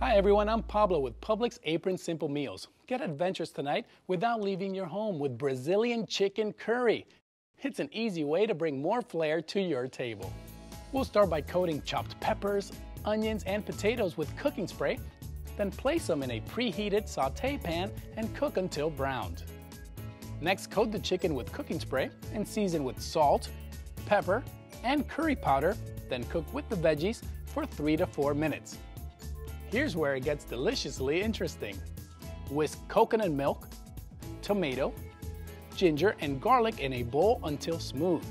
Hi everyone, I'm Pablo with Publix Apron Simple Meals. Get adventurous tonight without leaving your home with Brazilian chicken curry. It's an easy way to bring more flair to your table. We'll start by coating chopped peppers, onions, and potatoes with cooking spray, then place them in a preheated sauté pan and cook until browned. Next, coat the chicken with cooking spray and season with salt, pepper, and curry powder, then cook with the veggies for 3 to 4 minutes. Here's where it gets deliciously interesting. Whisk coconut milk, tomato, ginger, and garlic in a bowl until smooth.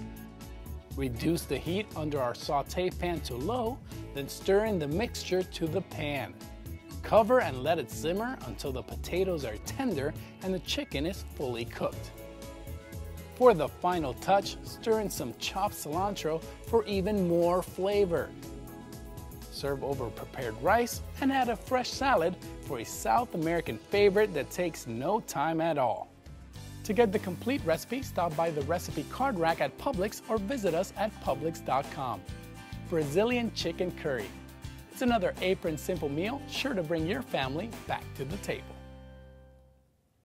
Reduce the heat under our sauté pan to low, then stir in the mixture to the pan. Cover and let it simmer until the potatoes are tender and the chicken is fully cooked. For the final touch, stir in some chopped cilantro for even more flavor. Serve over prepared rice and add a fresh salad for a South American favorite that takes no time at all. To get the complete recipe, stop by the recipe card rack at Publix or visit us at Publix.com. Brazilian chicken curry. It's another apron simple meal sure to bring your family back to the table.